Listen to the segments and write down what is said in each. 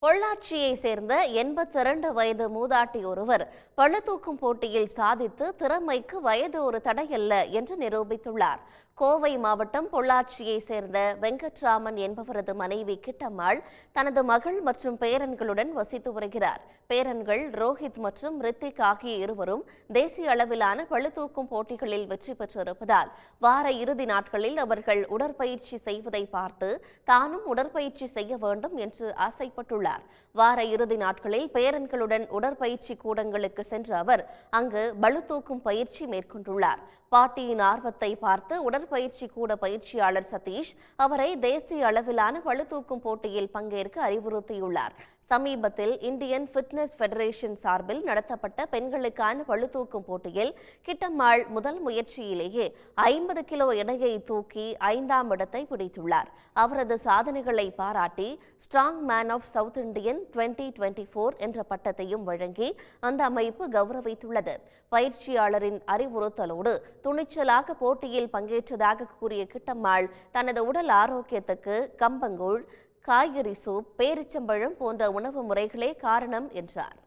பொள்ளாச்சியை சேர்ந்த 82 வயது மூதாட்டி ஒருவர் பளுதூக்கும் போட்டியில் சாதித்து திறமைக்கு வயது ஒரு தடையல்ல என்று நிரூபித்துள்ளார். கோவை மாவட்டம் பொள்ளாச்சியை சேர்ந்த வெங்கட்ராமன் என்பவரது மனைவி கிட்டம்மாள் தனது மகள் மற்றும் பேரன்களுடன் வசித்து வருகிறார். பேரன்கள் ரோஹித் மற்றும் ரித்திக் ஆகிய இருவரும் தேசிய அளவிலான பளுதூக்கும் போட்டிகளில் வெற்றி பெற்றிருப்பதால் வார இறுதி நாட்களில் அவர்கள் உடற்பயிற்சி செய்வதை பார்த்து தானும் உடற்பயிற்சி செய்ய வேண்டும் என்று ஆசைப்பட்டுள்ளார். வார இறுதி நாட்களில் பேரன்களுடன் உடற்பயிற்சி கூடங்களுக்கு சென்ற அவர் அங்கு பளுதூக்கும் பயிற்சி மேற்கொண்டுள்ளார். பாட்டியின் ஆர்வத்தை பார்த்து உடற்பயிற்சி கூட பயிற்சியாளர் சதீஷ் அவரை தேசிய அளவிலான பளுதூக்கும் போட்டியில் பங்கேற்க அறிவுறுத்தியுள்ளார். சமீபத்தில் இந்தியன் ஃபிட்னஸ் ஃபெடரேஷன் சார்பில் நடத்தப்பட்ட பெண்களுக்கான பளுதூக்கும் போட்டியில் கிட்டம்மாள் முதல் முயற்சியிலேயே 50 கிலோ எடையை தூக்கி 5ஆம் இடத்தை பிடித்துள்ளார். அவரது சாதனைகளை பாராட்டி strong man of south Indian 2024 என்ற பட்டத்தையும் வழங்கி அந்த அமைப்பு கௌரவித்துள்ளது. பயிற்சியாளரின் அறிவுறுத்தலோடு துணிச்சலாக போட்டியில் பங்கேற்றதாக கூறிய கிட்டம்மாள் தனது உடல் ஆரோக்கியத்துக்கு கம்பங்கூழ், காய்கறி சூப், பேரிச்சம்பழம் போன்ற உணவு முறைகளே காரணம் என்றார்.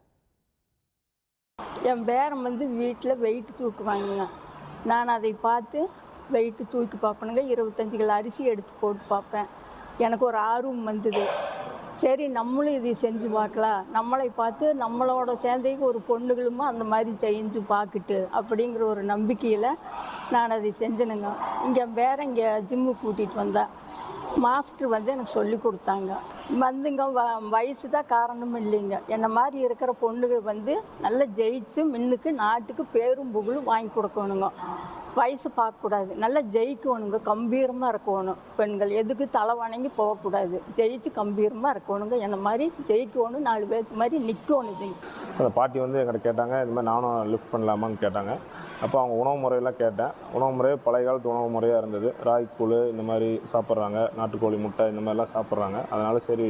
என் பேரன் வீட்டில் வெயிட் தூக்குவாங்க. நான் அதை பார்த்து வெயிட்டு தூக்கி பார்ப்பேனுங்க. 25 கிலோ அரிசி எடுத்து போட்டு பார்ப்பேன். எனக்கு ஒரு ஆர்வம் வந்தது. சரி, நம்மளும் இதை செஞ்சு பார்க்கலாம், நம்மளை பார்த்து நம்மளோட சேர்ந்தைக்கு ஒரு பொண்ணுகளுமோ அந்த மாதிரி செஞ்சு பார்க்கிட்டு அப்படிங்கிற ஒரு நம்பிக்கையில் நான் அதை செஞ்சேனுங்க. இங்கே ஜிம்மு கூட்டிகிட்டு வந்தேன். மாஸ்டர் எனக்கு சொல்லி கொடுத்தாங்க. வயசு தான் காரணம் இல்லைங்க. என்ன மாதிரி இருக்கிற பொண்ணுகள் நல்லா ஜெயிச்சு மின்னுக்கு நாட்டுக்கு பேரும் புகழும் வாங்கி கொடுக்கணுங்க. வயசு பார்க்கக்கூடாது, நல்லா ஜெயிக்கணுங்க, கம்பீரமாக இருக்கணும். பெண்கள் எதுக்கு தலை வணங்கி போகக்கூடாது, ஜெயிச்சு கம்பீரமாக இருக்கணுங்க. என்ன மாதிரி ஜெயிக்கணும், 4 பேருக்கு மாதிரி நிற்கணும். அந்த பாட்டி என்கிட்ட கேட்டாங்க, இது மாதிரி நானும் லிஃப்ட் பண்ணலாமான்னு கேட்டாங்க. அப்போ அவங்க உணவு முறையெல்லாம் கேட்டேன். உணவு முறை பழைய காலத்து உணவு முறையாக இருந்தது. ராய்க்கூழ் இந்த மாதிரி சாப்பிட்றாங்க, நாட்டுக்கோழி முட்டை இந்த மாதிரிலாம் சாப்பிட்றாங்க. அதனால் சரி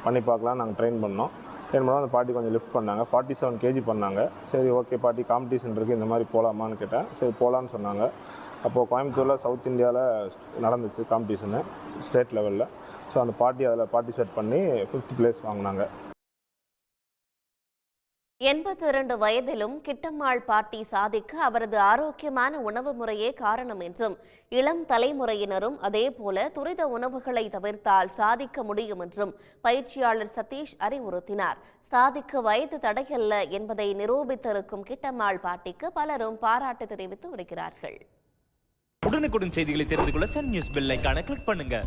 பண்ணி பார்க்கலாம், நாங்கள் ட்ரெயின் பண்ணோம். அந்த பாட்டி கொஞ்சம் லிஃப்ட் பண்ணாங்க. 47 kg பண்ணாங்க. சரி, ஓகே பாட்டி, காம்படிஷன் இருக்குது, இந்த மாதிரி போகலாமான்னு கேட்டேன். சரி போகலான்னு சொன்னாங்க. அப்போது கோயம்புத்தூரில் சவுத் இந்தியாவில் நடந்துச்சு காம்படிஷனு ஸ்டேட் லெவலில். ஸோ அந்த பாட்டி அதில் பார்ட்டிசிபேட் பண்ணி 5th place வாங்கினாங்க. 82 வயதிலும் கிட்டம்மாள் பாட்டி சாதிக்க அவரது ஆரோக்கியமான உணவு முறையே காரணம் என்றும் இளம் தலைமுறையினரும் அதேபோல துரித உணவுகளை தவிர்த்தால் சாதிக்க முடியும் என்றும் பயிற்சியாளர் சதீஷ் அறிவுறுத்தினார். சாதிக்க வயது தடையல்ல என்பதை நிரூபித்திருக்கும் கிட்டம்மாள் பாட்டிக்கு பலரும் பாராட்டு தெரிவித்து வருகிறார்கள். உடனுக்குடன் செய்திகளை தெரிந்து கொள்ள சன் நியூஸ் பெல் ஐகானை கிளிக் பண்ணுங்க.